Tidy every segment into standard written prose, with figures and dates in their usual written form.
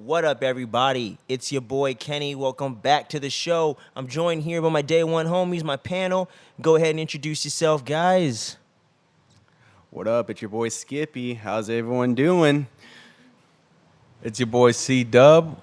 What up, everybody? It's your boy Kenny. Welcome back to the show. I'm joined here by my day one homies, my panel. Go ahead and introduce yourself, guys. What up? It's your boy Skippy. How's everyone doing? It's your boy C Dub.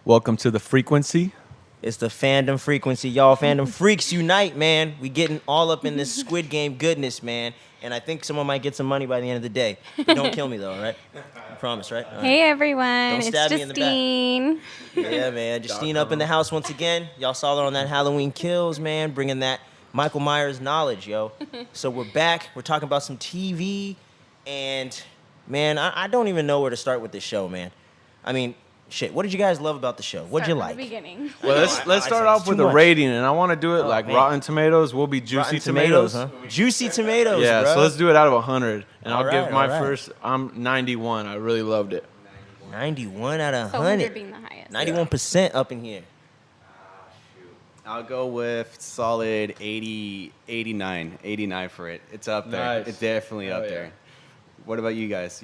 Welcome to the frequency. It's the fandom frequency, y'all. Fandom freaks unite, man. We getting all up in this Squid Game goodness, man. And I think someone might get some money by the end of the day. But don't kill me, though, all right? I promise, right? All Hey, right. everyone. Don't stab it's me in the Justine. Yeah, man. Justine up in the house once again. Y'all saw her on that Halloween Kills, man, bringing that Michael Myers knowledge, yo. So we're back. We're talking about some TV. And, man, I don't even know where to start with this show, man. I mean, shit, what did you guys love about the show? What'd you like? From the beginning. Well, let's start off with a rating, and I want to do it like man. Rotten Tomatoes. We'll be Juicy Rotten Tomatoes. huh? Juicy Tomatoes, Yeah, bro. so let's do it out of 100. And All I'll give right, my all right. first, I'm 91. I really loved it. 91 out of So 100. 100 being the highest. 91% up in here. I'll go with solid 80, 89 for it. It's up there. Nice. It's definitely up yeah. there. What about you guys?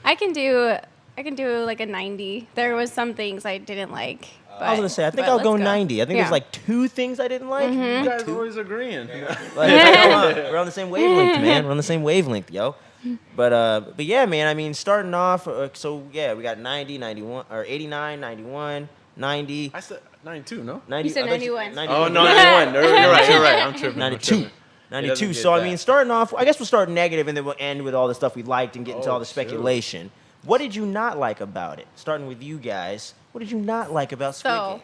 I can do like a 90. There was some things I didn't like. I was going to say, I think but I'll let's go 90. I think there's Yeah. like two things I didn't like. You guys always agreeing. Like, come on. We're on the same wavelength, man. We're on the same wavelength, yo. But yeah, man, I mean, starting off, so yeah, we got 90, 91, or 89, 91, 90. I said 92, no? 90 You said I thought 91. 90. Oh, 91. You're right. I'm tripping. 92. 92. get So, I that. mean, starting off, I guess we'll start negative and then we'll end with all the stuff we liked and get into Oh, all the speculation. What did you not like about it? Starting with you guys, what did you not like about Squid So, Game?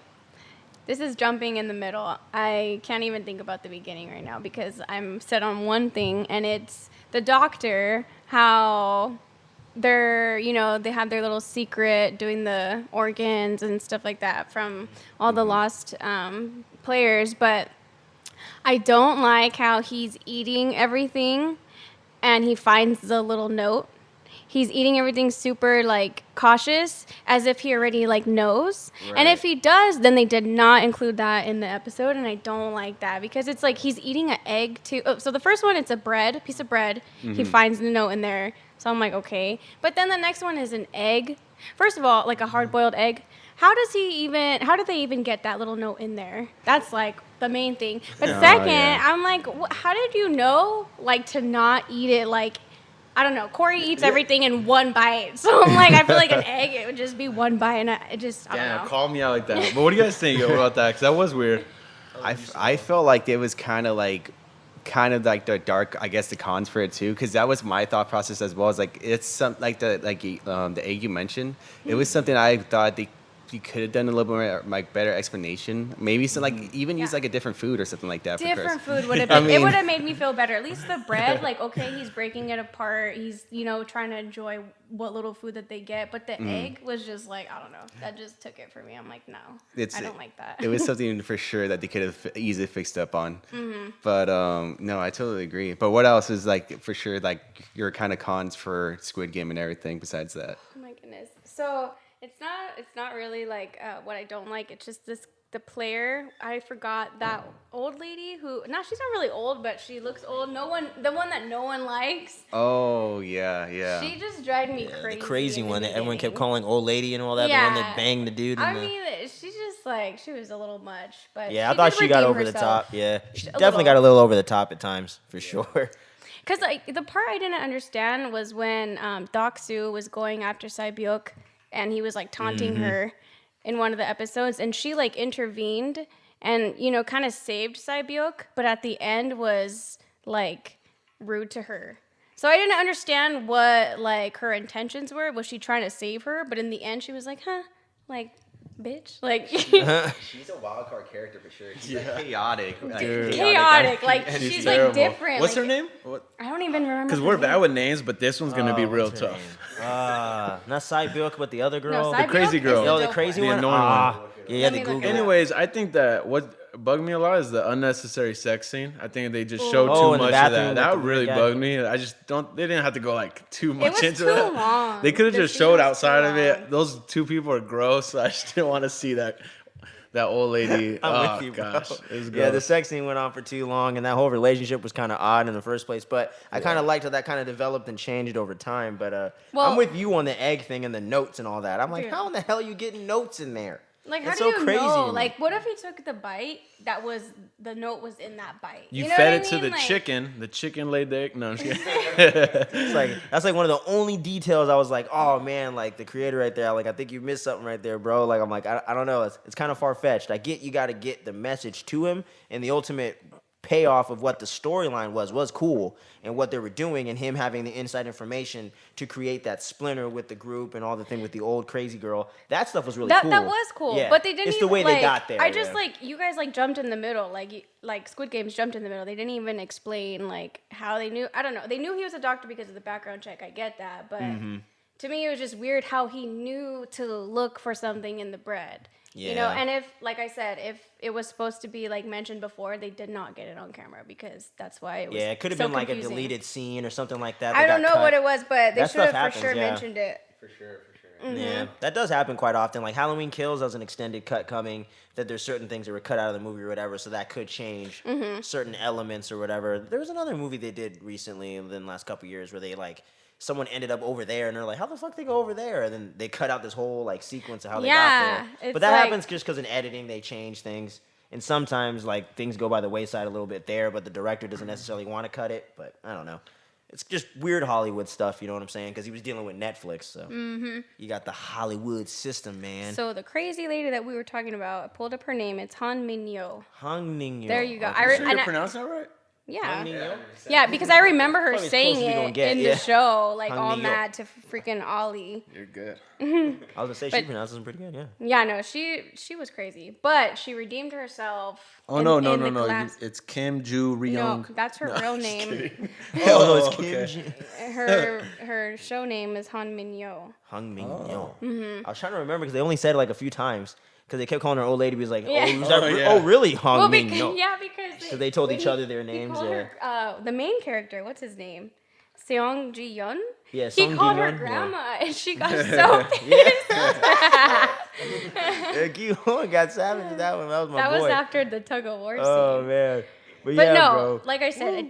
this is jumping in the middle. I can't even think about the beginning right now because I'm set on one thing, and it's the doctor, how they're, they have their little secret doing the organs and stuff like that from all the lost players. But I don't like how he's eating everything and he finds the little note. He's eating everything super, cautious, as if he already, knows. Right. And if he does, then they did not include that in the episode, and I don't like that because it's like he's eating an egg, too. Oh, so the first one, it's a piece of bread. He finds the note in there, so I'm like, okay. But then the next one is an egg. First of all, like a hard-boiled egg. How did they even get that little note in there? That's, the main thing. But second, yeah. I'm like, how did you know, to not eat it, I don't know. Corey eats everything in one bite. So I'm like, I feel like an egg, it would just be one bite. And I don't Damn, know. call me out like that. But what do you guys think about that? Because that was weird. I felt like it was kind of like the dark, I guess, the cons for it too, because that was my thought process as well. As it's some the egg you mentioned. It was something I thought you could have done a little bit more, better explanation. Maybe some even use a different food or something like that. Different food would have I been, mean- it would have made me feel better. At least the bread, okay, he's breaking it apart. He's, trying to enjoy what little food that they get. But the egg was just I don't know. That just took it for me. I'm like, no, I don't like that. It was something for sure that they could have easily fixed up on. But no, I totally agree. But what else is for sure your kind of cons for Squid Game and everything besides that? Oh my goodness. So it's not really what I don't like. It's just the player. I forgot that old lady who, she's not really old, but she looks old. The one that no one likes. Oh yeah. She just drives me crazy. The crazy in one the that everyone kept beginning. calling old lady and all that. Yeah. The one that banged the dude. I mean, she's just she was a little much, but yeah, I thought did she got redeem over the herself. top. Yeah, she A definitely little. got a little over the top at times, for sure. Because the part I didn't understand was when Doc Soo was going after Sae-byuk, and he was taunting her in one of the episodes, and she intervened and kind of saved Sae-byuk, but at the end was rude to her. So I didn't understand what her intentions were. Was she trying to save her? But in the end, she was like, "Huh, bitch." She's a wild card character for sure. She's chaotic. Chaotic. And She's terrible. different. What's her name? I don't even remember. Because her we're name. bad with names, but this one's going to be real What's her tough. name? Not Sae-byuk, but the other girl. No, crazy Sae-byuk girl. is Oh, the dope crazy The one? annoying one. Yeah, you had to Let me look Google it it. up. Anyways, I think that bugged me a lot is the unnecessary sex scene. I think they just showed Oh, too in the much of bathroom that. with That the really guy. bugged me. I just don't. They didn't have to go like too much was into too that. long. They could have The just scene showed was outside too of it. long. Those two people are gross. So I just didn't want to see that old lady. I'm Oh with you, bro. gosh, it was Yeah, the gross. sex scene went on for too long, and that whole relationship was kind of odd in the first place. But I kind of liked how that kind of developed and changed over time. But Well- I'm with you on the egg thing and the notes and all that. I'm like, Dude. how in the hell are you getting notes in there? Like, how That's do so you crazy know? to me. Like, what if he took the bite that was the note was in that bite? You know fed what it I to mean? the Like, chicken. The chicken laid the egg. No, I'm just kidding. It's like that's like one of the only details I was like, oh man, like the creator right there, like I think you missed something right there, bro. Like I'm like, I don't know, it's kind of far fetched. I get you got to get the message to him, and the ultimate payoff of what the storyline was cool, and what they were doing, and him having the inside information to create that splinter with the group and all the thing with the old crazy girl. That stuff was really That cool. that was cool, Yeah. but they didn't. It's the even, way like, they got there. I just yeah. like you guys like jumped in the middle, like Squid Games jumped in the middle. They didn't even explain like how they knew. I don't know. They knew he was a doctor because of the background check. I get that, but to me it was just weird how he knew to look for something in the bread. You know, Yeah. and if, like I said, if it was supposed to be like mentioned before, they did not get it on camera because that's why it was. Yeah, it could have so been like confusing. a deleted scene or something like that. I that don't got know cut. what it was, but they That should have stuff for happens, sure yeah. mentioned it. For sure. Yeah, that does happen quite often. Like Halloween Kills has an extended cut coming. That there's certain things that were cut out of the movie or whatever, so that could change certain elements or whatever. There was another movie they did recently in the last couple years where they like someone ended up over there and they're like, how the fuck they go over there? And then they cut out this whole like sequence of how they got Yeah, there. it's But that like- happens just because in editing they change things. And sometimes like things go by the wayside a little bit there, but the director doesn't necessarily want to cut it. But I don't know. It's just weird Hollywood stuff, you know what I'm saying? Because he was dealing with Netflix, so you got the Hollywood system, man. So the crazy lady that we were talking about, I pulled up her name. It's Han Min-yo. Hung Ning. There you go. Okay. I re- Sure and you I- pronounce that right? Yeah. Min-yo? Yeah, because I remember her Probably as saying close as we gonna it get, in yeah. the show, like Han all Min-yo. mad to freaking Ollie. You're good. I was gonna say she But- pronounces them pretty good, yeah. Yeah, no, she was crazy, but she redeemed herself. Oh in- no, in the glass- It's Kim Ju No, Ryung. that's her real name. Oh, no, it's okay. Kim Her show name is Han Min-yo. Hung Min Oh. Yo. Mm-hmm. I was trying to remember because they only said it like a few times because they kept calling her old lady. Because like, Yeah. oh, is that Oh, re- yeah. oh, really Hung Well, Min because, Yo? yeah, because So they told when each other their he names, called yeah. her, the main character, what's his name? Seong Ji Yeon. Yeah, He Song called her Ji-yeon, yeah. grandma, and she got so pissed. Yeah, Gi-hoon got savage with that one. That was my That boy. was after the tug of war Oh scene. man, but But yeah, no, bro. like I said, I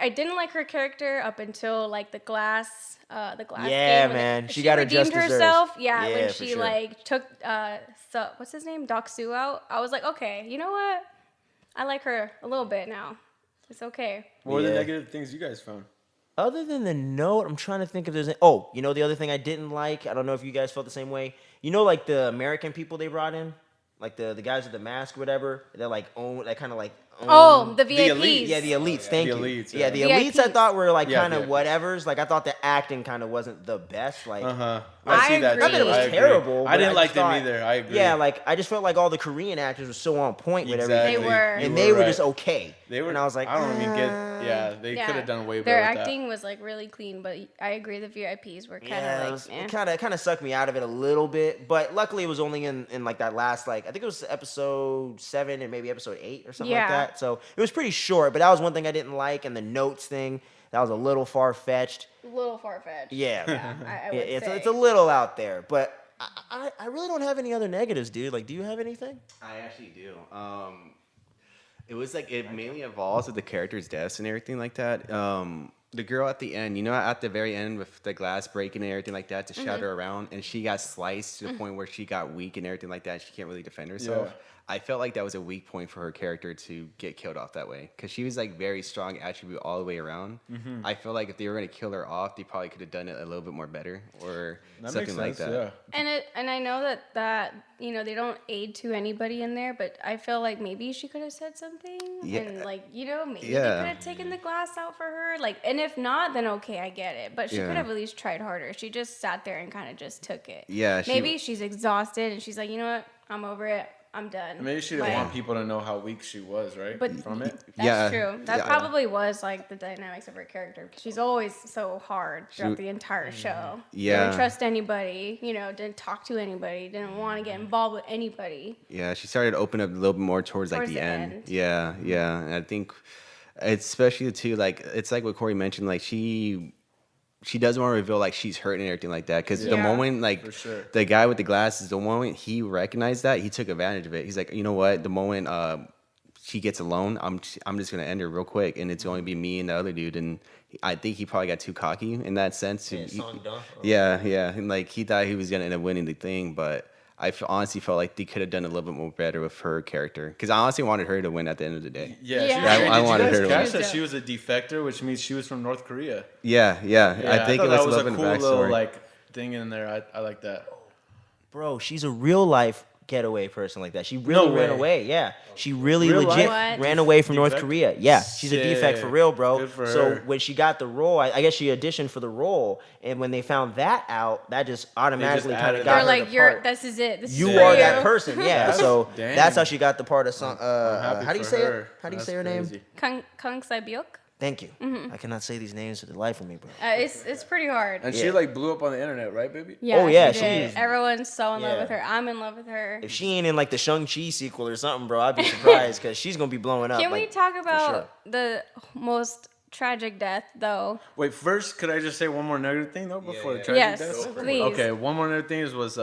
didn't like her character up until like the glass Yeah, game. when man. it- She got her redeemed just desserts. herself. Yeah, Yeah, when for she sure. like took what's his name, Doc Soo out. I was like, okay, you know what? I like her a little bit now. It's okay. What were the Yeah. negative things you guys found? Other than the note, I'm trying to think if there's oh, you know the other thing I didn't like. I don't know if you guys felt the same way. You know, like the American people they brought in, like the guys with the mask, or whatever. They're like own, like kind of like. Oh, the The VIPs. elite. Yeah, the elites. Thank The you. elites, Yeah, yeah. the elites. I VIPs. thought were like Yeah, kind of VIPs. whatevers. Like I thought the acting kind of wasn't the best. Like. I see that agree. Not too. that it was I agree. terrible. I but didn't just like them thought- either. I agree. Yeah, like I just felt like all the Korean actors were so on point with Exactly. everything. They were. And You they were right. just okay. They were. And I was like, I don't even get. Yeah, they Yeah. could have done way Their better. with acting was like really clean, but I agree the VIPs were kind of Yeah, like, eh. it kind of sucked me out of it a little bit, but luckily it was only in like that last like I think it was episode 7 and maybe episode 8 or something like Yeah. that. So it was pretty short, but that was one thing I didn't like, and the notes thing that was a little far fetched. a little far fetched. Yeah, I would yeah, say. it's a little out there, but I really don't have any other negatives, dude. Like, do you have anything? I actually do. It was like it mainly involves with the characters' deaths and everything like that. The girl at the end, you know, at the very end with the glass breaking and everything like that to shout her around, and she got sliced to the point where she got weak and everything like that. She can't really defend herself. Yeah. I felt like that was a weak point for her character to get killed off that way because she was like very strong attribute all the way around. I feel like if they were going to kill her off, they probably could have done it a little bit more better or That something makes sense. like that. Yeah. And I know that you know they don't aid to anybody in there, but I feel like maybe she could have said something, Yeah. and like you know maybe they Yeah. could have taken the glass out for her, like, and if not, then okay, I get it. But she Yeah. could have at least tried harder. She just sat there and kind of just took it. Yeah, Maybe she's exhausted and she's like, you know what, I'm over it. I'm done. Maybe she didn't Like, want people to know how weak she was, right? But From it. That's Yeah, true. That yeah. probably was like the dynamics of her character because she's always so hard throughout the entire show. Yeah. Didn't trust anybody, didn't talk to anybody, didn't want to get involved with anybody. Yeah, she started to open up a little bit more towards like Towards the the end. end. Yeah, yeah. And I think especially too, like it's like what Corey mentioned, like she doesn't want to reveal like she's hurt and everything like that. Because the Yeah. moment like For sure. the guy with the glasses, the moment he recognized that, he took advantage of it. He's like, you know what? The moment she gets alone, I'm just gonna end her real quick, and it's going to be me and the other dude. And I think he probably got too cocky in that sense. Yeah, Song Dong. Yeah, yeah, and like he thought he was gonna end up winning the thing, but honestly felt like they could have done a little bit more better with her character. Because I honestly wanted her to win at the end of the day. Yeah, Yeah. She was I- great. I Did wanted you her guys to catch win. that she was a defector, which means she was from North Korea? Yeah, yeah. I think thought it was that a little bit cool of the little backstory. like thing in there. I like that. Bro, she's a real life getaway person like that. She really No ran way. away. Yeah, she really Real legit life? ran away from North Defect? Korea. Yeah, she's a defect for Sick. real, bro. Good for So her. when she got the role, I guess she auditioned for the role, and when they found that out, that just automatically kind added of that. got They're her like, the you're. part. This is it. This You is are for that you. person. Yeah. That's- So dang. that's how she got the part of song. I'm happy How do you for say her. it? How do you That's say her name? crazy. Kang Sai-byuk. Thank you. I cannot say these names for the life of me, bro. It's pretty hard. And Yeah. she like blew up on the internet, right, baby? Yeah, Oh, yeah, she she did. is- Everyone's so in love Yeah. with her. I'm in love with her. If she ain't in like the Shang-Chi sequel or something, bro, I'd be surprised because she's gonna be blowing up. Can we like, talk for about sure. the most tragic death, though? Wait, first, could I just say one more negative thing though before the yeah. tragic Yes, death? please. Okay, one more negative thing was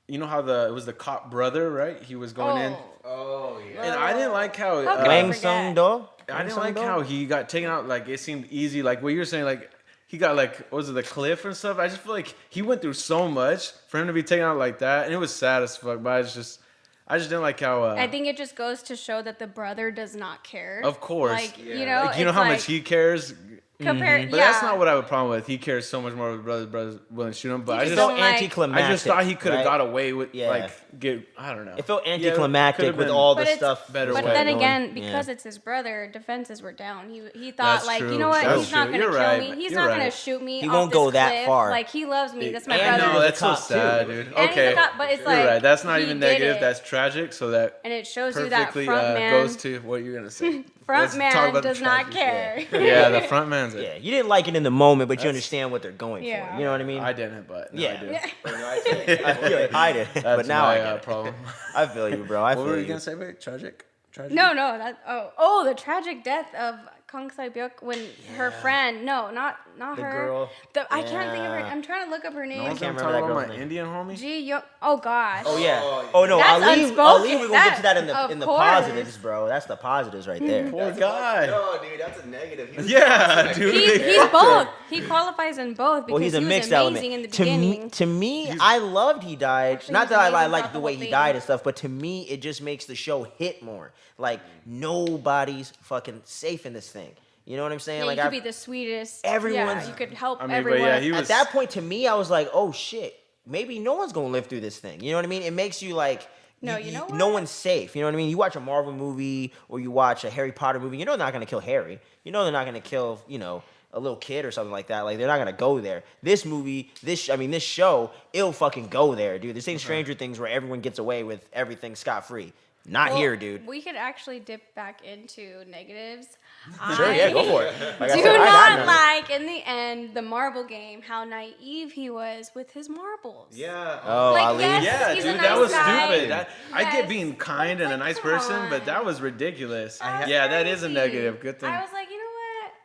you know how it was the cop brother, right? He was going in, Oh yeah. and I didn't like how How could I Wang forget? Sung Do. I didn't like how he got taken out. Like it seemed easy. Like what you were saying, like he got like what was it, the cliff and stuff. I just feel like he went through so much for him to be taken out like that, and it was sad as fuck. But I just didn't like how. I think it just goes to show that the brother does not care. Of course. Like, Yeah. you know, like, you know it's how like, much he cares. compared. But Yeah, that's not what I have a problem with. He cares so much more with brothers willing to shoot him. But You I just just don't like- anticlimactic. I just thought he could have right? got away with Yeah. like I don't know. It felt Yeah, anticlimactic could've with been all the But it's- stuff. better But way. then going. again, Yeah. because it's his brother, defenses were down. He thought That's like, true. you know what? That's He's not true. gonna You're kill right. me. He's You're not gonna right. shoot me. He off won't this go that cliff. far. Like he loves me. That's my I brother. know that's so cop, too. sad, dude. And he's Okay, a cop, but it's you're like, right. That's not he even did negative. it. That's tragic. So that And it shows you that perfectly front man. goes to what you're gonna say. Front Let's talk man about the does not tragic. care. Yeah, the front man's it. Yeah, you didn't like it in the moment, but you That's- understand what they're going Yeah. for. You know what I mean? I didn't, but now Yeah. I do. I feel it. I did, That's but now my I get it. problem. I feel you, bro. I What feel were you you. gonna say, babe? Tragic? No, that the tragic death of Kang Sai-byuk when her friend, not The her. girl. I can't think of her. Yeah. I'm trying to look up her No name. one's can't gonna remember talk that about my girl's name. Indian homie. Ji Young. Oh gosh. Oh yeah. Oh, Oh no, That's Ali. unspoken. Ali, we're gonna get to that in Of the course. positives, bro. That's the positives right there. Poor guy. No, dude, that's a negative. He was Yeah, dude. He's both. He qualifies in both because Well, he's a he was mixed amazing element. in the To beginning. me, I loved he died. Actually, Not he's that I amazing like throughout the the way whole he thing. died and stuff, but to me, it just makes the show hit more. Like nobody's fucking safe in this thing. You know what I'm saying? Yeah, like you could I- be the sweetest. everyone's- Yeah, you could help I mean, but everyone. yeah, he at was- that point, to me, I was like, oh shit, maybe no one's gonna live through this thing. You know what I mean? It makes you like, No, you know no what? one's safe. You know what I mean? You watch a Marvel movie or you watch a Harry Potter movie, you know they're not gonna kill Harry. You know they're not gonna kill, a little kid or something like that. Like they're not gonna go there. This movie, this show, it'll fucking go there, dude. This ain't Stranger Things where everyone gets away with everything scot free. Not Well, here, dude. We could actually dip back into negatives. Sure, yeah, go for it. Like I Do said, I got not none. like in the end the marble game how naive he was with his marbles. Yeah. Oh, Like, Ali. yes, Yeah, he's a dude, nice that was guy. stupid. I Yes, get being but kind it's and a like, nice come person, but that on. was ridiculous. That was Yeah, that is a crazy. negative. Good thing. I was like, you know what?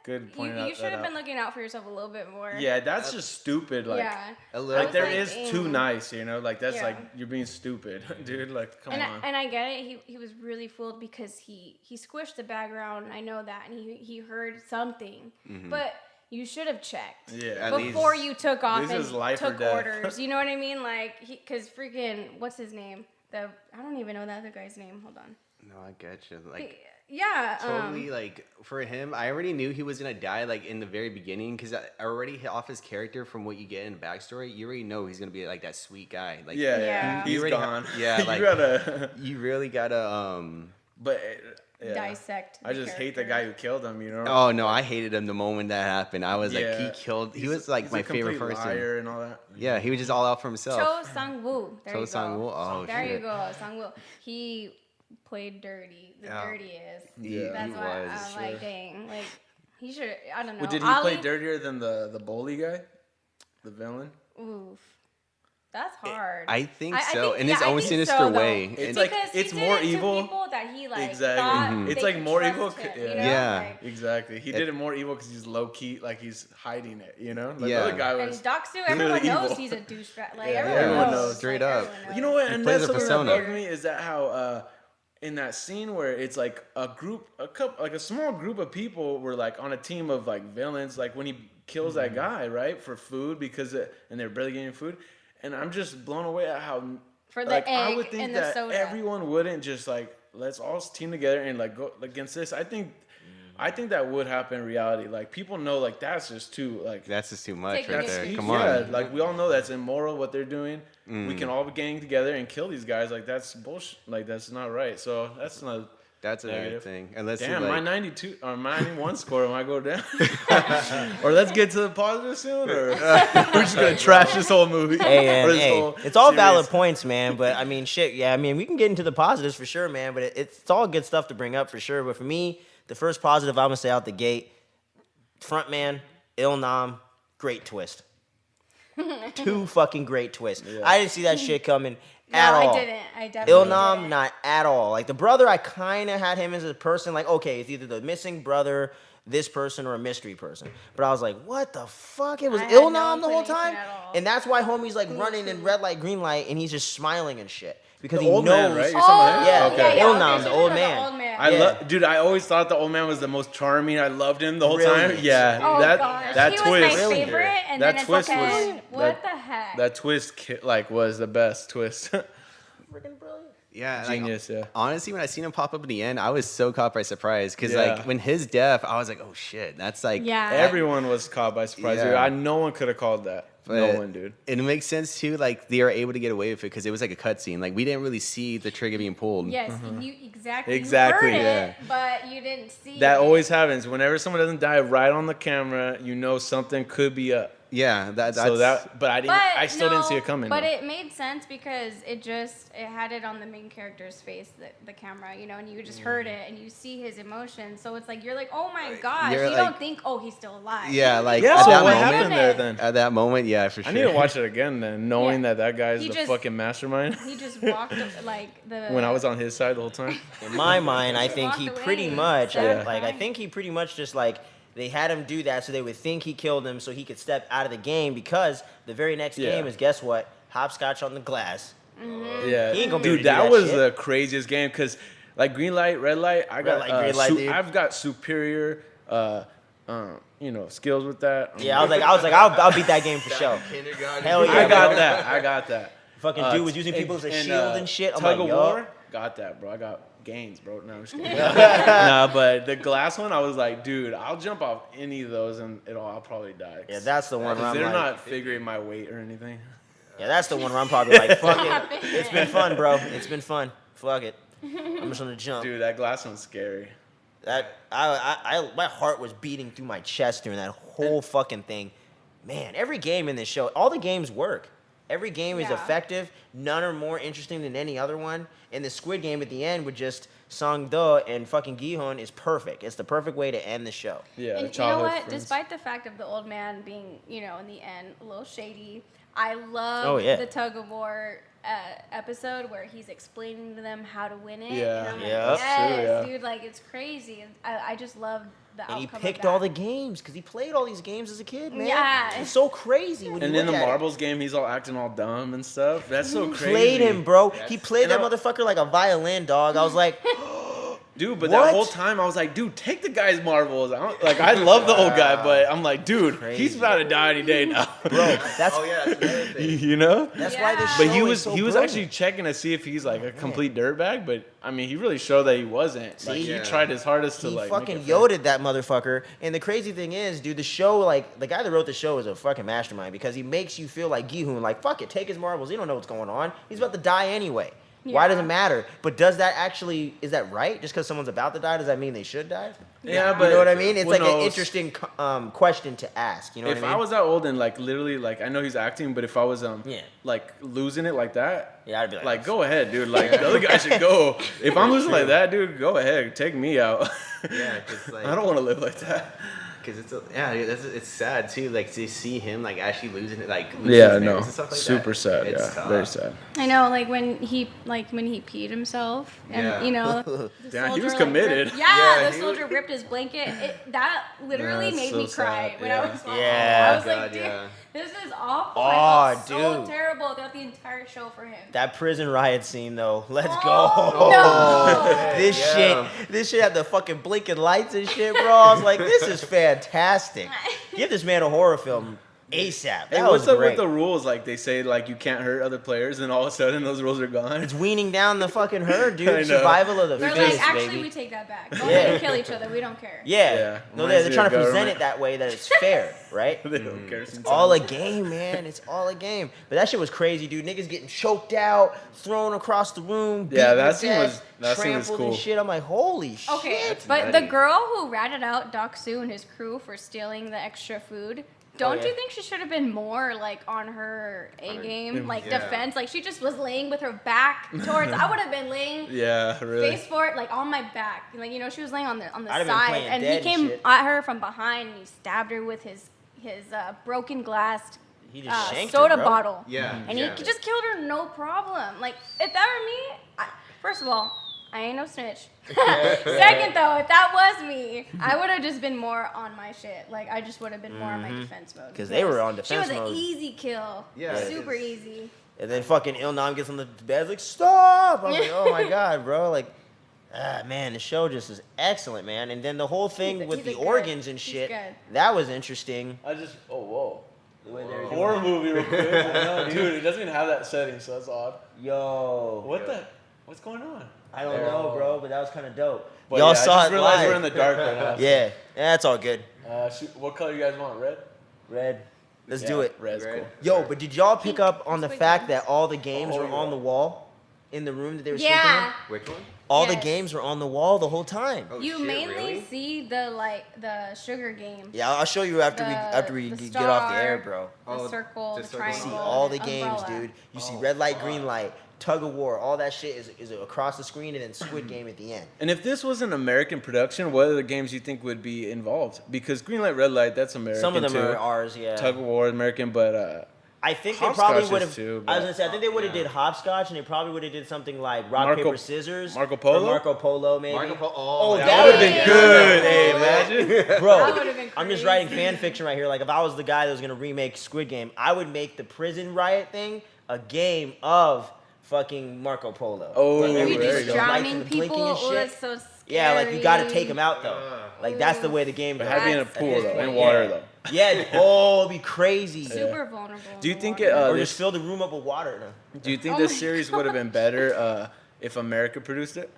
Good pointing out You should that have been out. looking out for yourself a little bit more. Yeah, that's just stupid. Like, yeah. A I little. like was there like, is too "Damn." nice, like that's Yeah. like you're being stupid, dude. Like, come And on. I get it. He was really fooled because he squished the background. I know that, and he heard something, but you should have checked Yeah, At before least- you took off This and is life or took death. orders. You know what I mean? Like, because freaking what's his name? I don't even know the other guy's name. Hold on. No, I get you. Like Yeah. totally, like for him, I already knew he was gonna die. Like in the very beginning, because I already hit off his character from what you get in the backstory. You already know he's gonna be like that sweet guy. Like yeah, Yeah. he's already gone. yeah, like- you gotta. you really gotta But dissect. I just hate the guy who killed him. You know. Oh no, I hated him the moment that happened. I was like, he was like he's my a favorite complete person. liar and all that. Yeah, he was just all out for himself. Cho Sang-woo. There Cho you go. Sang-woo? Oh, there shit. you go, Sang-woo. He played dirty. The dirtiest. Yeah, That's he why was. I'm like, dang, like he should. I don't know. Well, did he play dirtier than the bully guy, the villain? Oof. That's hard. I think so, in yeah, his I own think sinister so, way. It's And- like because it's he more did it to evil. people that he like Exactly. thought Mhm. It's they like could more trust evil. him, Yeah. you know? Yeah. Like, Exactly. He did it more evil because he's low key, like he's hiding it. You know. Like Yeah. the other guy and was. Doksu, everyone clearly knows evil. he's a douchebag. Like Yeah, everyone everyone knows. knows, straight up. everyone knows. You know what? He And plays that's a something that persona. bugged me is that how in that scene where it's like a couple, like a small group of people were like on a team of like villains. Like when he kills that guy, right, for food and they're barely getting food, and I'm just blown away at how. For the Like, I egg would think and the that soda. everyone wouldn't just like let's all team together and like go against this. I think that would happen in reality. Like people know like that's just too like That's just too much Taking right it there. too Come yeah, on. like we all know that's immoral what they're doing. We can all be gang together and kill these guys. Like that's bullshit. Like that's not right. So that's not. That's another negative. thing. Unless Damn, you my like, 92 or my 91 score might go down. Or let's get to the positive soon, or we're just gonna trash this whole movie. Hey, Or and, this hey, whole it's all valid series. points, man. But I mean, shit. Yeah, I mean, we can get into the positives for sure, man. But it's all good stuff to bring up for sure. But for me, the first positive I'm gonna say out the gate, frontman, Il Nam, great twist. Two fucking great twists. Yeah. I didn't see that shit coming No, at all. I didn't. I definitely Il Nam, didn't. not at all. Like the brother, I kind of had him as a person. Like, okay, it's either the missing brother, this person, or a mystery person. But I was like, what the fuck? It was I had Il no Nam the whole inclination time, at all. and that's why homie's like running in red light, green light, and he's just smiling and shit because The he old knows. man, right? You're Oh, talking about him? Yeah, Okay. Il Nam, so the you're old talking about man. the old man. Yeah. Dude, I always thought the old man was the most charming. I loved him the whole Brilliant. time. Yeah, Oh that gosh, that he twist, was my favorite, and that then twist it's was okay. What the heck? that twist like was the best twist. Freaking brilliant. yeah, like, Genius, yeah. honestly, when I seen him pop up in the end, I was so caught by surprise because Yeah. like when his death, I was like, oh shit, that's like Yeah. Everyone was caught by surprise. Yeah. Dude. No one could have called that. But No one, dude. It makes sense too. Like they were able to get away with it because it was like a cutscene. Like we didn't really see the trigger being pulled. Yes, you exactly. Exactly, You heard yeah. it, but you didn't see That it. always happens. Whenever someone doesn't die right on the camera, you know something could be up. Yeah, that's So that, but I didn't. But I still didn't see no, it coming. But though. it made sense because it had it on the main character's face, the camera, you know, and you just heard it and you see his emotions. So it's like you're like, oh my gosh, You're you like- don't think, oh, he's still alive. yeah, like yeah. at So that what moment. happened there then? At that moment, yeah, for sure. I need to watch it again then, knowing Yeah. that guy's He the just- fucking mastermind. He just walked like the. When I was on his side the whole time. In my mind, I think walked he away pretty and much, started I crying. think he pretty much just like they had him do that so they would think he killed him so he could step out of the game because the very next Yeah. game is guess what? Hopscotch on the glass. Yeah, He ain't gonna be able dude, to do that that was shit. the craziest game because, like, green light, red light. I got light, green light, dude. I've got superior, skills with that. Yeah, I was like, I'll beat that game for sure. Hell yeah, I got bro. that. I got that. Fucking dude was using people as a shield and shit. I'm Tug like, of yo. war, got that, bro. I got gains, bro. No, I'm just kidding. Nah, but the glass one, I was like, dude, I'll jump off any of those and I'll probably die. Yeah, that's the one where I'm They're like, not figuring my weight or anything. yeah, that's the one where I'm probably like, fuck it. It's been fun, bro. It's been fun. Fuck it. I'm just gonna jump. Dude, that glass one's scary. That my heart was beating through my chest during that whole fucking thing. Man, every game in this show, all the games work. Every game is Yeah. effective. None are more interesting than any other one. And the Squid Game at the end with just Sang-do and fucking Gi-hun is perfect. It's the perfect way to end the show. Yeah, And you know childhood what? friends. Despite the fact of the old man being, you know, in the end a little shady, I love Oh, yeah. the tug of war episode where he's explaining to them how to win it. Yeah. and I'm like, Yeah. That's yes, true, yeah. dude, like it's crazy. I just love the And he outcome picked of that. all the games because he played all these games as a kid, man. Yeah. It's so crazy when And you in look the at it. marbles game, he's all acting all dumb and stuff. That's so crazy. Played him, bro. He played that And I- motherfucker like a violin, dog. I was like, Dude, but What? that whole time I was like, dude, take the guy's marbles. I love the old guy, but I'm like, dude, Crazy. he's about to die any day now. bro, that's Oh yeah, that's another thing. You know? that's why this Yeah. show But he is was so he was brilliant. actually checking to see if he's like a complete dirtbag, but I mean he really showed that he wasn't. See? Like he Yeah. tried his hardest to He like fucking make it fair. yoded that motherfucker. And the crazy thing is, dude, the show, like, the guy that wrote the show is a fucking mastermind because he makes you feel like Gi-hun, like, fuck it, take his marbles. He don't know what's going on. He's about to die anyway. Why does Yeah. it matter? But is that right? Just because someone's about to die, does that mean they should die? Yeah, but You know what I mean? It's well, like an no, interesting question to ask. You know If what I mean? I was that old and like literally like I know he's acting, but if I was Yeah. like losing it like that, Yeah, I'd be like, go ahead, dude. Like the other guy should go. If I'm losing like that, dude, go ahead, take me out. Yeah, 'cause, like- I don't want to live like that. Because it's sad too. Like to see him like actually losing it, like Yeah, his no, nerves and stuff like super that. sad. It's Yeah, tough. very sad. I know, like when he peed himself, and Yeah. you know, the Damn, he soldier, was like, committed. ripped- Yeah, the he soldier ripped his blanket. That literally That's made so me cry sad, when yeah. I was watching. Yeah. I was like, God, dude, yeah. this is awful. Aw, I felt so dude. terrible throughout the entire show for him. That prison riot scene though. Let's Oh, go. no. This shit had the fucking blinking lights and shit, bro. I was like, this is fantastic. Give this man a horror film ASAP. That Hey, was what's up great. with the rules? Like they say, like you can't hurt other players, and all of a sudden those rules are gone. It's weaning down the fucking herd, I dude. know. Survival of the They're fittest, like, actually, baby. we take that back. Go Yeah. ahead and kill each other. We don't care. Yeah. Yeah. No, Reminds they're me trying of to present government. it that way that it's fair, right? They don't care. It's all a game, man. It's all a game. But that shit was crazy, dude. Niggas getting choked out, thrown across the room. Yeah, beaten that to scene death, was trampled cool. and shit. I'm like, holy Okay, shit. but nutty. the girl who ratted out Doc Soo and his crew for stealing the extra food, don't yeah. you think she should have been more like on her A game, like yeah. defense? Like she just was laying with her back towards. I would have been laying Yeah, really. face forward, like on my back. Like she was laying on the I'd have been side, playing and he dead and came shit. at her from behind and he stabbed her with his broken glass He just shanked her, soda bro. bottle. Yeah, And yeah. he just killed her, no problem. Like, if that were me, first of all, I ain't no snitch. Second, though, if that was me, I would have just been more on my shit. Like, I just would have been more on my defense mode. 'Cause they were on defense She was mode. an easy kill. Yeah, Super it's- easy. And then fucking Il-Nam gets on the bed, like, stop! I was like, oh my god, bro. Like, man, the show just is excellent, man. And then the whole thing He's- with he's the a good- organs and he's shit, good. that was interesting. Whoa. The way they were doing Horror it. movie real quick. I know, dude, it doesn't even have that setting, so that's odd. Yo. What's going on? I don't know, bro, but that was kind of dope. But Y'all yeah, saw I just it realized live. we're in the dark right now. Yeah, that's all good. What color you guys want? Red? Red. Let's do it. Red's Red. cool. Yo, but did y'all pick up on the Squid fact Game. that all the games Oh, were yeah. on the wall in the room that they were sleeping in? Yeah. Which one? All the Yes. games were on the wall the whole time. Oh, You shit, mainly really? see the sugar game. Yeah, I'll show you after we The get off the air, star, bro. The Oh, circle, the the circle. You triangle. see all the the games, umbrella. dude. You see red light, green light, tug of war, all that shit is across the screen, and then Squid Game at the end. And if this was an American production, what other games you think would be involved? Because Green Light, Red Light, that's American Some of them too. are ours, yeah. Tug of War, American, but I think they Hopscotch probably is would have. too, I was but- gonna say, I think they would have Yeah. did hopscotch, and they probably would have did something like rock Marco- paper scissors, Marco or Polo? Marco Polo, maybe. Marco Polo. Oh, that that would've would've been been good. Hey, Yeah. imagine. Bro, That would've been I'm just writing crazy. fan fiction right here. Like, if I was the guy that was gonna remake Squid Game, I would make the prison riot thing a game of fucking Marco Polo. Oh, Like, there Maybe you everything go. just with the lights drowning and the blinking people. and Oh, shit. that's so scary. Yeah, like you gotta take them out though. Like that's the way the game But goes. had to be in a That's- pool at though, this in point, water yeah. though. Yeah. Oh, it'd be crazy. Super vulnerable. Do you in think water. it, Or this- just fill the room up with water. No. Do you think Oh this my series would have been better if America produced it?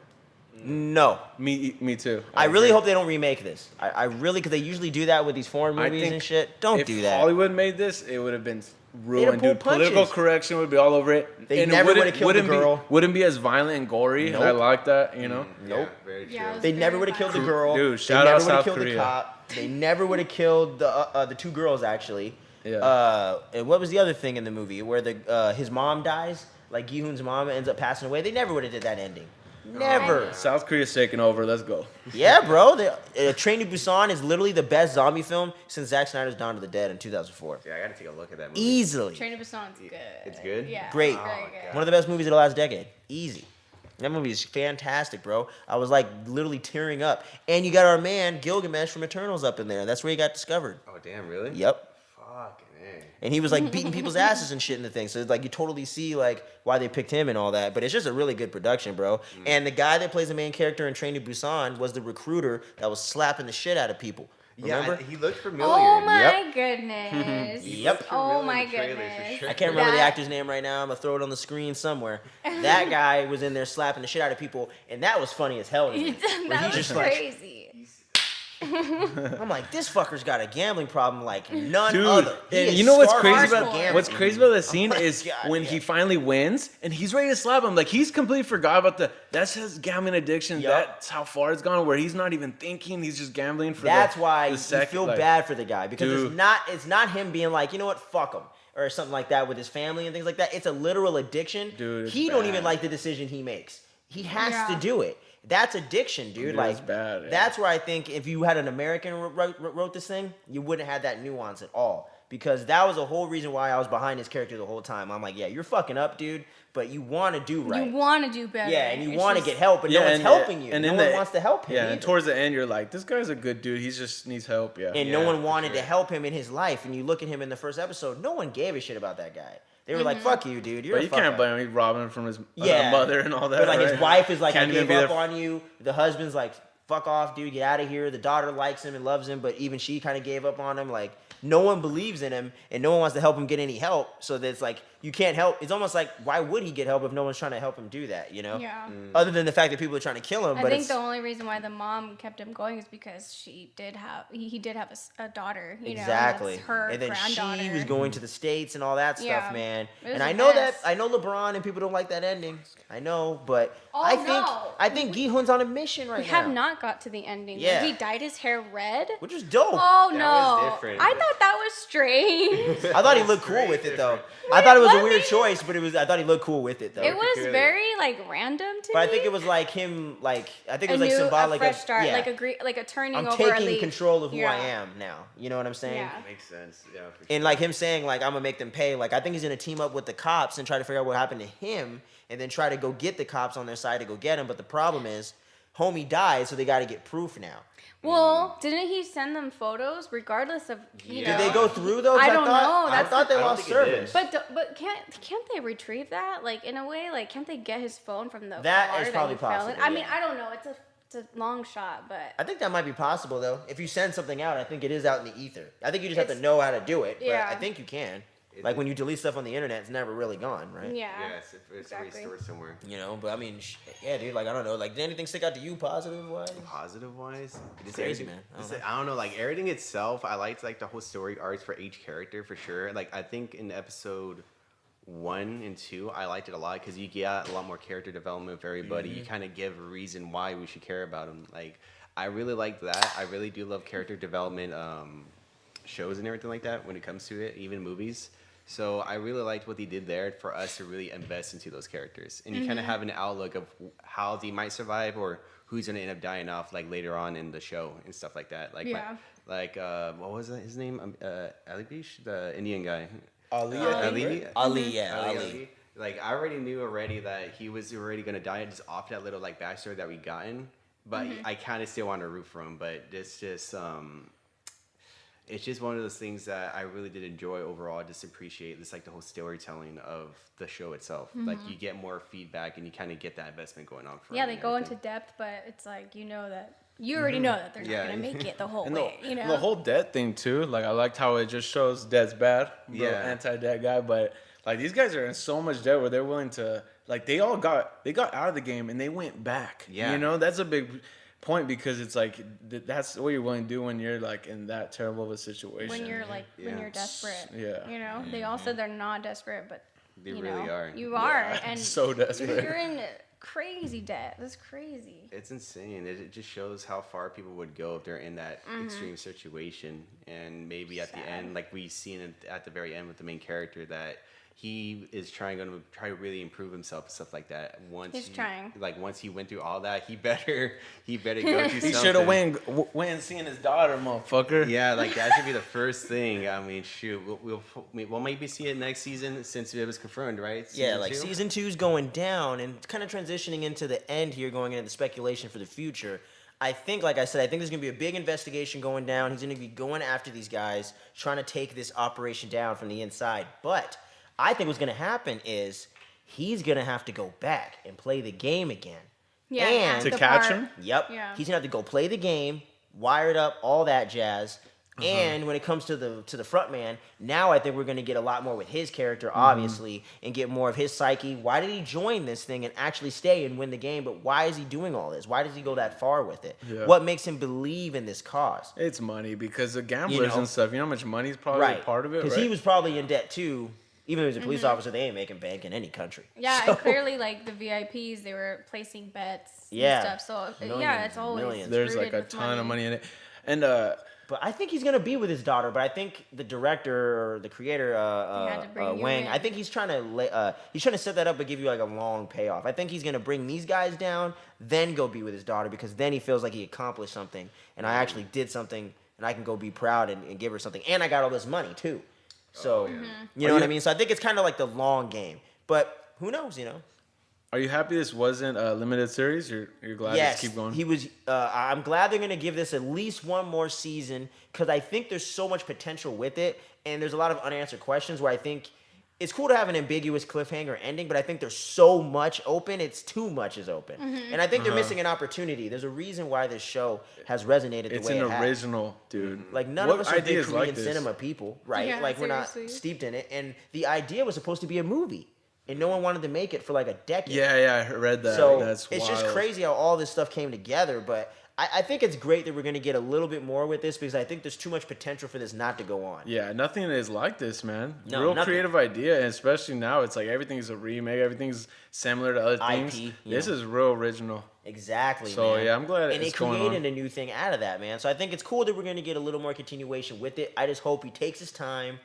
No. Me too. I really agree. hope they don't remake this. I really, because they usually do that with these foreign I movies think and shit. Don't if do that. Hollywood made this, it would have been ruined, pulled dude. Political punches. correction would be all over it. They And never it would've killed the wouldn't girl. Wouldn't be as violent and gory. And I Nope. like that, you know. Nope. Yeah, very true. Yeah, it was They very never would have killed the violent. girl. Dude, They shout never out would've South killed Korea. the cop. They never would have killed the two girls actually. Yeah. And what was the other thing in the movie where his mom dies? Like Gi-hoon's mom ends up passing away. They never would have did that ending. Never. South Korea's taking over. Let's go. Yeah, bro. Train to Busan is literally the best zombie film since Zack Snyder's Dawn of the Dead in 2004. Yeah, I gotta take a look at that movie. Easily. Train to Busan's good. It's good? Yeah. Great. Very good. One of the best movies of the last decade. Easy. That movie is fantastic, bro. I was like literally tearing up. And you got our man Gilgamesh from Eternals up in there. That's where he got discovered. Oh damn, really? Yep. Fucking A. And he was like beating people's asses and shit in the thing. So it's like you totally see like why they picked him and all that. But it's just a really good production, bro. And the guy that plays the main character in Train to Busan was the recruiter that was slapping the shit out of people. Remember? Yeah, he looked familiar. Oh my Yep. goodness. Yep. Oh Familiar my in the trailers, for goodness. sure. I can't remember the That- actor's name right now. I'm gonna throw it on the screen somewhere. That guy was in there slapping the shit out of people, and that was funny as hell. To me, where that he's was just like, crazy. I'm like, this fucker's got a gambling problem like none Dude, other. He and is you know what's starving crazy for about gambling. what's crazy about that scene my is God, when yeah. he finally wins and he's ready to slap him. Like he's completely forgot about that's his gambling addiction. Yup. That's how far it's gone. Where he's not even thinking. He's just gambling for. That's the why the you second, feel like, bad for the guy because dude. it's not him being like, you know what, fuck him or something like that with his family and things like that. It's a literal addiction. Dude, it's he don't bad. even like the decision he makes. He has to Yeah. do it. That's addiction, dude. Dude, like it's bad, yeah. that's where I think if you had an American wrote this thing, you wouldn't have that nuance at all. Because that was the whole reason why I was behind his character the whole time. I'm like, yeah, you're fucking up, dude, but you want to do right. You want to do better. Yeah, and you It's want to just- get help, but no one's helping you. And no in one the- wants to help him. Yeah, either. and towards the end, you're like, this guy's a good dude. He just needs help. Yeah. And Yeah, no one for wanted sure. to help him in his life. And you look at him in the first episode, no one gave a shit about that guy. They were like, "Fuck you, dude. You're But a you fuck can't up." blame him. He's robbing him from his Yeah. mother and all that. But like right? his wife is like, Can't "I even gave be up there- on you." The husband's like, "Fuck off, dude. Get out of here." The daughter likes him and loves him, but even she kind of gave up on him. Like no one believes in him, and no one wants to help him get any help. So that's like you can't help. It's almost like why would he get help if no one's trying to help him do that? You know? Yeah. Other than the fact that people are trying to kill him. I but think it's, the only reason why the mom kept him going is because he did have a daughter. You exactly. know, that's her and then granddaughter. she was going to the States and all that stuff, Yeah. man. It was And a I know mess. I know LeBron and people don't like that ending. I know, but Oh, I no. think Gi-hun's on a mission right We now. have not got to the ending. Yeah. Like, he dyed his hair red. Which was dope. Oh That no! was different. I thought that was strange. I thought he looked cool with it though. I thought it was a weird choice, but I thought he looked cool with it though. It was peculiar. very like random to But me. I think it was like him, like I think it a was like new, symbolic a fresh of start, yeah. like a turning I'm over a taking leaf. control of who I Yeah. am now. You know what I'm saying? Yeah. Makes sense. Yeah. For And like him saying like I'm gonna make them pay. Like I think he's gonna team up with the cops and try to figure out what happened to him, and then try to go get the cops on their side to go get him. But the problem is, homie died, so they got to get proof now. Well, didn't he send them photos, regardless of you Yeah. know? Did they go through those? I don't know. I That's thought the- they I don't lost think it did. service. But can't they retrieve that? Like in a way, like can't they get his phone from the That car is probably he fell in? possible, I mean, yeah. I don't know. It's a long shot, but I think that might be possible though. If you send something out, I think it is out in the ether. I think you just have to It's- know how to do it. But yeah. I think you can. Is Like it- when you delete stuff on the internet, it's never really gone, right? yeah. Yes, it's Exactly. restored somewhere. You know, but I mean, yeah, dude. Like I don't know. Like, did anything stick out to you positive wise? Positive wise, It's crazy, man. I don't know. I don't know. Like everything itself, I liked like the whole story arcs for each character for sure. Like I think in episode 1 and 2, I liked it a lot because you get a lot more character development for everybody. You kind of give a reason why we should care about them. Like I really liked that. I really do love character development shows and everything like that when it comes to it, even movies. So I really liked what they did there for us to really invest into those characters, and you kind of have an outlook of how they might survive or who's gonna end up dying off like later on in the show and stuff like that. Like, Yeah. what was his name? Ali Bish, the Indian guy. Ali. Ali. Ali, yeah, Ali. Like I already knew already that he was already gonna die just off that little like backstory that we gotten, but I kind of still want to root for him. But it's just one of those things that I really did enjoy overall. I just appreciate this, like the whole storytelling of the show itself. Like you get more feedback and you kind of get that investment going on. For Yeah, him they and go into everything. depth, but it's like you already know that they're not Yeah. gonna make it the whole And way. the, You know, and the whole debt thing too. Like I liked how it just shows debt's bad. Yeah. Anti-debt guy, but like these guys are in so much debt where they're willing to like they got out of the game and they went back. Yeah. You know, that's a big point because it's like that's what you're willing to do when you're like in that terrible of a situation. when you're when Yeah. you're desperate. Yeah. You know, they all said they're not desperate, but They you really know, are. You Yeah. are, and So desperate. You're in crazy debt. That's crazy. It's insane. It just shows how far people would go if they're in that extreme situation. And maybe at the end, like we seen it at the very end with the main character, that he is try to really improve himself and stuff like that. He's trying. Like once he went through all that, he better go through He something. should have went and seen his daughter, motherfucker. Yeah, like that should be the first thing. I mean, shoot, we'll maybe see it next season since it was confirmed, right? Yeah, like 2? season 2's going down and kind of transitioning into the end here, going into the speculation for the future. I think, like I said, I think there's going to be a big investigation going down. He's going to be going after these guys, trying to take this operation down from the inside. But I think what's going to happen is he's going to have to go back and play the game again. Yeah, And To the catch part- him? Yep. Yeah. He's gonna have to go play the game, wire it up, all that jazz. And when it comes to the front man, now I think we're going to get a lot more with his character, obviously, and get more of his psyche. Why did he join this thing and actually stay and win the game? But why is he doing all this? Why does he go that far with it? Yeah. What makes him believe in this cause? It's money because the gamblers and stuff. You know how much money is probably a part of it, Because right? he was probably in debt too. Even though he's a police officer, they ain't making bank in any country. Yeah, So- and clearly, like the VIPs, they were placing bets Yeah. and stuff. So Millions, it's always millions. There's like rooted a with ton of money in it. And But I think he's gonna be with his daughter. But I think the director or the creator, had to bring you Wang, in. I think he's trying to set that up but give you like a long payoff. I think he's gonna bring these guys down, then go be with his daughter because then he feels like he accomplished something, and I actually did something, and I can go be proud and give her something, and I got all this money too. So you know what I mean. So I think it's kind of like the long game. But who knows? You know. are you happy this wasn't a limited series? You're glad Yes, to keep going? he was. I'm glad they're gonna give this at least one more season because I think there's so much potential with it, and there's a lot of unanswered questions where I think it's cool to have an ambiguous cliffhanger ending, but I think there's so much open. It's too much is open, and I think they're missing an opportunity. There's a reason why this show has resonated the It's way an it has. original, dude. Like none What of us are big ideas Korean like this? cinema people, right? Yeah, like we're not seriously. steeped in it, and the idea was supposed to be a movie, and no one wanted to make it for like a decade. Yeah, I read that. So That's it's wild. just crazy how all this stuff came together. But I think it's great that we're going to get a little bit more with this because I think there's too much potential for this not to go on. Yeah, nothing is like this, man. No, Real nothing. creative idea, and especially now, it's like everything's a remake. Everything's similar to other IP, things. you This know. is real original. Exactly. So, man. yeah, I'm glad and it's they going created on. a new thing out of that, man. So I think it's cool that we're going to get a little more continuation with it. I just hope he takes his time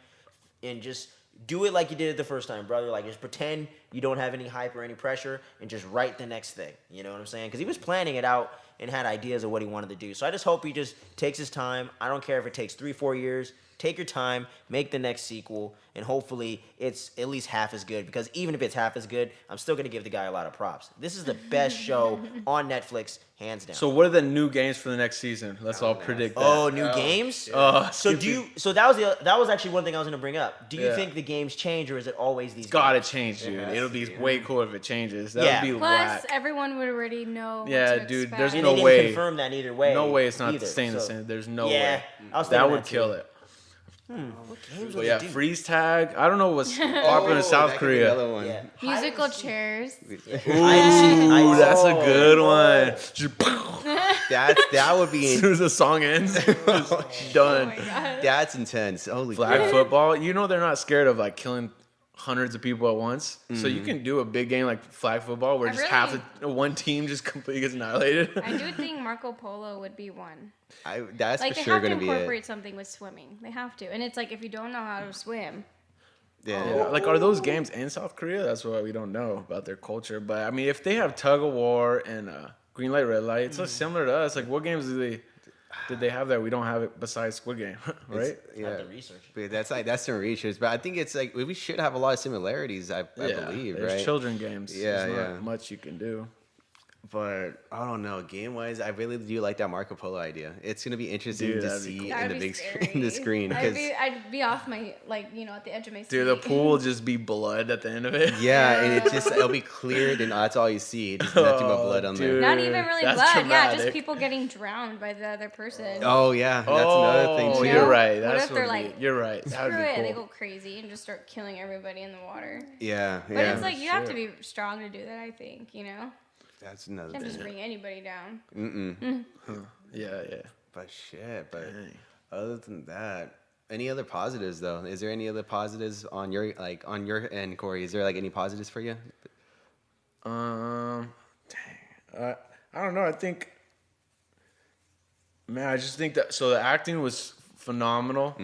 and just do it like you did it the first time, brother. Like just pretend you don't have any hype or any pressure and just write the next thing. You know what I'm saying? Because he was planning it out and had ideas of what he wanted to do. So I just hope he just takes his time. I don't care if it takes 3-4 years. Take your time, make the next sequel, and hopefully it's at least half as good. Because even if it's half as good, I'm still gonna give the guy a lot of props. This is the best show on Netflix, hands down. So, what are the new games for the next season? Let's all predict that. Oh, new games. So Skippy. do you? So that was actually one thing I was gonna bring up. Do you Yeah. think the games change or is it always these? Gotta games? change, dude. has It'll to, be yeah. way cooler if it changes. That Yeah. would be Plus, whack. everyone would already know. Yeah, what to dude, expect. there's And no they didn't way. confirm that either way. No way it's not either, staying the so- same. There's no Yeah, way. I was That thinking would too. kill it. What games But would yeah, they do? freeze tag. I don't know what's popular in South Korea. Yeah. Musical chairs. Ooh, that's a good one. That would be As soon as the song ends, just done. Oh my god. that's intense. Holy Flag crap. football. You know they're not scared of like killing hundreds of people at once. So you can do a big game like flag football where I just half really- the one team just completely gets annihilated. I do think Marco Polo would be one. That's Like for they sure have to gonna be it. incorporate something with swimming. They have to, and it's like if you don't know how to swim, Yeah. Yeah, like are those games in South Korea? That's what we don't know about their culture. But I mean, if they have tug of war and green light, red light, it's so similar to us. Like, what games did they have that we don't have it besides Squid Game, right? It's- Have Yeah. the research. But that's some research. But I think it's like we should have a lot of similarities. I believe, there's right? children games. Yeah, There's not yeah. much you can do. But I don't know. Game wise, I really do like that Marco Polo idea. It's gonna be interesting Dude, to that'd be see cool. in that the would big be screen. The screen, I'd because I'd be off my at the edge of my seat. Dude, the pool will just be blood at the end of it. yeah, and it'll be cleared, and that's all you see. Just nothing but blood on there. dude. Not even really That's blood. Yeah, just traumatic. people getting drowned by the other person. Oh yeah, that's another thing Oh, too. you're right. What That's if they're what like, you're right. That Screw would it, be they cool. go crazy and just start killing everybody in the water. Yeah, But yeah. it's like you have to Shit. be strong to do that. I think That's another you can't just thing. bring anybody down. Yeah. But shit. But Dang. other than that, any other positives though? Is there any other positives on your end, Corey? Is there like any positives for you? Dang. I don't know. I think, man, I just think that the acting was phenomenal.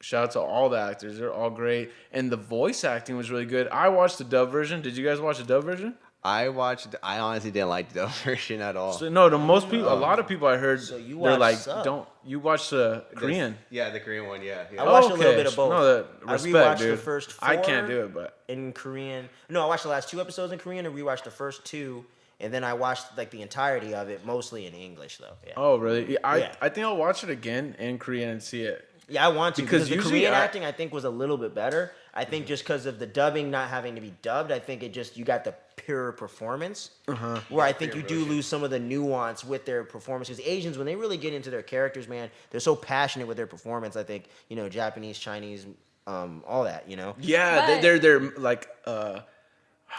Shout out to all the actors; they're all great, and the voice acting was really good. I watched the dub version. Did you guys watch the dub version? I honestly didn't like the version at all. So, no, the most people, a lot of people I heard, So you they're watched like, sub. don't you watch the Korean? Yeah, the Korean one. Yeah. I watched a little Okay. bit of both. No, the I respect, rewatched dude. the first 4 I can't do it, but in Korean. No, I watched the last 2 episodes in Korean and rewatched the first 2, and then I watched like the entirety of it, mostly in English though. Yeah, oh really? Yeah, Yeah. I think I'll watch it again in Korean and see it. yeah, I want to Because because the usually Korean I- acting I think was a little bit better. I think just because of the dubbing not having to be dubbed, I think you got the pure performance. Where I think you do lose some of the nuance with their performance. Because Asians, when they really get into their characters, man, they're so passionate with their performance. I think Japanese, Chinese, all that. Yeah, But- they're like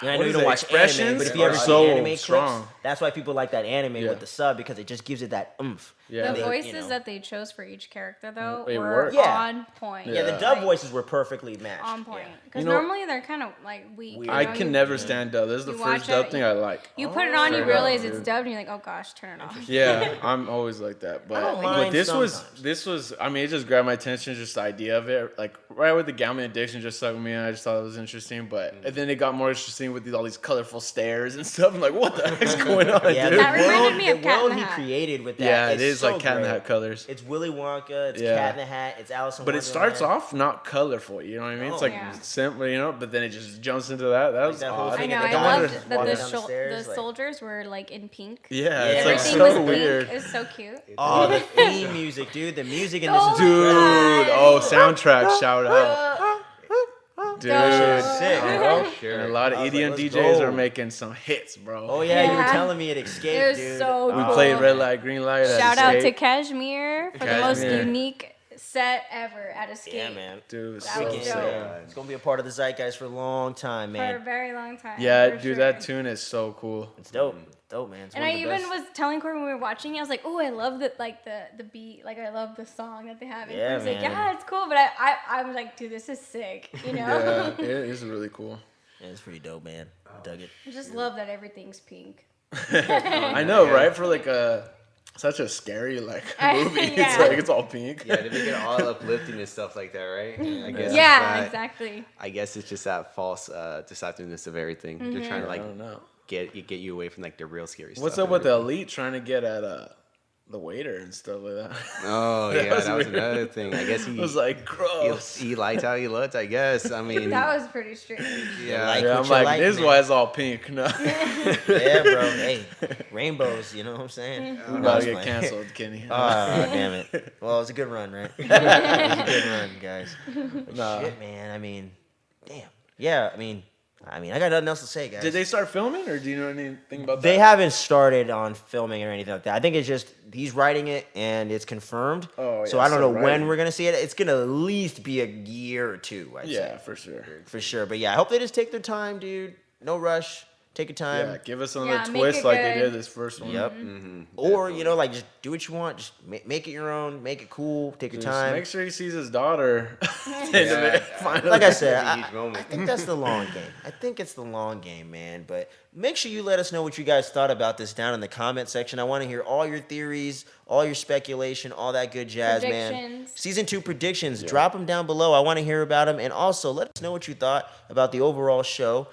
And I know What you is don't it, watch expressions anime, but if you are ever see so anime strong. clips, that's why people like that anime Yeah. with the sub, because it just gives it that oomph. Yeah. The They- voices that they chose for each character, though, They were work. Yeah. on point. Yeah, the Yeah. dub voices were perfectly matched. On point. Yeah. Because You know- normally they're kind of like weak. Weird. you I know, can you- never stand dub. This is the you first watch dub it, thing I like. You put it on, you Straight realize up, it's dude. dubbed, and you're like, oh gosh, turn it off. Yeah, I'm always like that. But, don't but mind this sometimes. was I mean, it just grabbed my attention, just the idea of it. Like right with the Gammon addiction just stuck with me, and I just thought it was interesting. But and then it got more interesting with all these colorful stairs and stuff. I'm like, what the heck's going on, Yeah, dude? the That reminded world, me of the Cat in world the he Hat. created with that. Yeah, it is so like Cat in the great. Hat colors. It's Willy Wonka. It's Yeah. Cat in the Hat. It's Alice in But it starts Wonderland. off not colorful, you know what I mean? It's like Yeah. simple, but then it just jumps into that. That was that whole odd. thing I know. at the I dawn, loved just that walking the, down the stairs, like- soldiers were like in pink. Yeah, it's like Everything so was pink. weird. It was so cute. Oh, the theme music, dude. The music in this Oh is my Dude, God. oh, soundtrack shout out. Dude, sick, bro. and a lot of I was EDM like, let's DJs go. are making some hits, bro. Oh yeah, you were Yeah. telling me it escaped, It was dude. so We cool. played Red Light, Green Light. at Shout out to Escape. Kashmir for the most Kashmir. unique set ever at Escape. Yeah, man. Dude, it was That so was Wicked. sick. dope. It's gonna be a part of the zeitgeist for a long time, For a man. very long time. Yeah, for dude, sure. that tune is so cool. It's dope. Dope, man. It's And one I of the even best. was telling Cory when we were watching it, I was like, oh, I love the beat. Like, I love the song that they have. And Yeah, he was like, man. yeah, it's cool. But I was like, dude, this is sick. You know? Yeah, it is really cool. Yeah, it's pretty dope, man. I dug it. I just love that everything's pink. I know, right? For like such a scary movie. It's Yeah. like it's all pink. Yeah, to make it all uplifting and stuff like that, right? I guess Yeah, it's that- exactly. I guess it's just that false deceptiveness of everything. They're trying to I like don't know. get you away from like the real scary stuff. What's up with the elite trying to get at the waiter and stuff like that? Oh That yeah, was that was weird. another thing. I guess I was like, gross. he liked how he looked. I guess. I mean, That was pretty strange. yeah. Like- Yeah, what I'm you like, like, this is man. why it's all pink. No, Yeah, bro. Hey, rainbows. You know what I'm saying? we No, about it's to get fine. canceled, Kenny. Oh, damn it. Well, it was a good run, right? It was a good run, guys. But Nah. shit, man. I mean, damn. Yeah, I mean, I got nothing else to say, guys. Did they start filming, or do you know anything about They that? haven't started on filming or anything like that. I think it's just he's writing it and it's confirmed. Oh, So yeah, I don't know so when writing. we're gonna see it. It's gonna at least be a year or two. I'd Yeah, say, for sure. for sure. But yeah, I hope they just take their time, dude. No rush. Take your time. Yeah, give us another Yeah, make twist it like they good. did this first one. Yep. Or like just do what you want. Just make it your own. Make it cool. Take your Just time. make sure he sees his daughter. Yeah. Finally. Like I said, That's a I, huge moment. I think that's the long game. I think it's the long game, man. But make sure you let us know what you guys thought about this down in the comment section. I want to hear all your theories, all your speculation, all that good jazz, man. Predictions. Season 2 predictions. Drop them down below. I want to hear about them. And also, let us know what you thought about the overall show.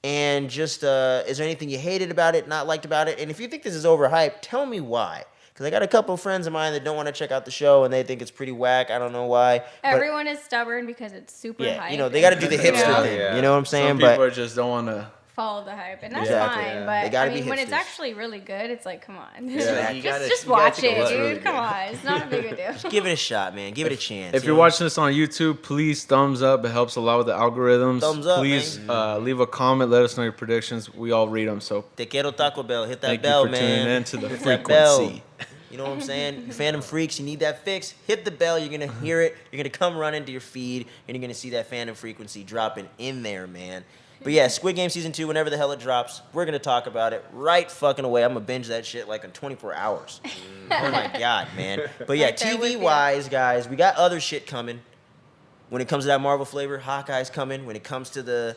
And just, is there anything you hated about it, not liked about it? And if you think this is overhyped, tell me why. Because I got a couple of friends of mine that don't want to check out the show, and they think it's pretty whack. I don't know why. But, Everyone is stubborn because it's super yeah, hype. they got to do the hipster Yeah. thing. Yeah. You know what I'm saying? Some But people just don't want to. Follow the hype, and that's Exactly, fine. yeah. But They gotta I mean, be when it's hipsters. actually really good, it's like, come on, Yeah, you gotta- just you gotta watch take a it, look. dude. Really Come good. on, it's not a big a deal. give it a shot, man. Give it a chance. If you you're know? watching this on YouTube, please thumbs up. It helps a lot with the algorithms. Thumbs up, Please leave a comment. Let us know your predictions. We all read them. So Te quiero Taco Bell. Hit that thank bell, you for man. tuning in to the Hit that bell. frequency. You know what I'm saying? You fandom freaks, you need that fix. Hit the bell. You're gonna hear it. You're gonna come run into your feed, and you're gonna see that fandom frequency dropping in there, man. But yeah, Squid Game season 2, whenever the hell it drops, we're gonna talk about it right fucking away. I'm gonna binge that shit like in 24 hours. Oh my god, man. But yeah, Right there with TV you. wise, guys, we got other shit coming. When it comes to that Marvel flavor, Hawkeye's coming. When it comes to that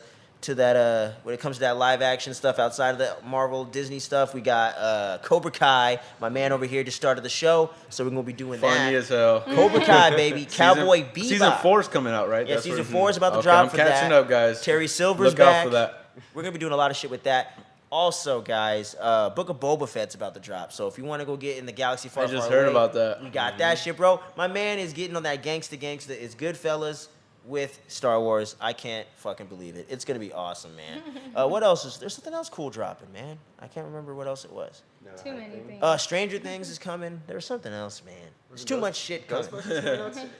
live action stuff outside of the Marvel Disney stuff, we got Cobra Kai. My man over here just started the show, so we're gonna be doing Funny that. as hell. Cobra Kai, baby, Cowboy Bebop. Season 4's coming out, right? Yeah, That's season what- 4 is about to Okay, drop I'm for catching that. up, guys. Terry Silver's Look back. out for that. We're gonna be doing a lot of shit with that. Also, guys, Book of Boba Fett's about to drop. So if you want to go get in the galaxy far, I just far heard away, about that. we got that shit, bro. My man is getting on that gangsta. It's Goodfellas with Star Wars. I can't fucking believe it. It's gonna be awesome, man. What else is there's something else cool dropping, man? I can't remember what else it was. Too many things. Stranger Things is coming. There was something else, man. There's too much shit coming.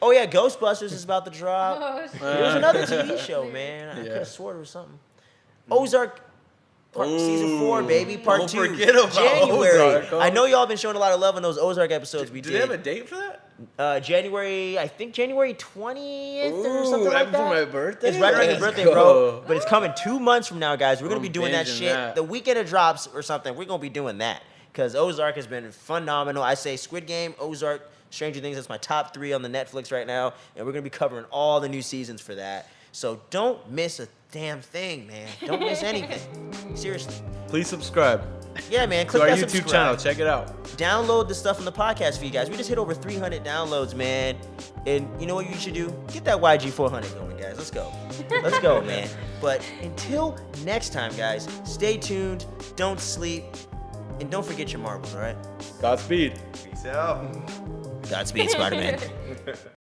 Oh yeah, Ghostbusters is about to drop. Oh, shit. There was another TV show, man. I could Yeah. have swore there was something. Ozark. Season 4, baby. Part don't 2. forget about January. Ozark, huh? I know y'all been showing a lot of love on those Ozark episodes we Do they did. have a date for that? January, I think January 20th or Ooh, something right like that. before my birthday? It's right around your Let's birthday, go. bro. But it's coming 2 months from now, guys. We're going to be I'm doing that binging shit. that. The weekend it drops or something, we're going to be doing that. Because Ozark has been phenomenal. I say Squid Game, Ozark, Stranger Things. That's my top 3 on the Netflix right now. And we're going to be covering all the new seasons for that. So don't miss a damn thing, man. Don't miss anything. Seriously. Please subscribe Yeah, man. to Click our that YouTube subscribe. channel. Check it out. Download the stuff on the podcast for you guys. We just hit over 300 downloads, man. And you know what you should do? Get that YG 400 going, guys. Let's go. Let's go, man. But until next time, guys, stay tuned. Don't sleep. And don't forget your marbles, all right? Godspeed. Peace out. Godspeed, Spider-Man.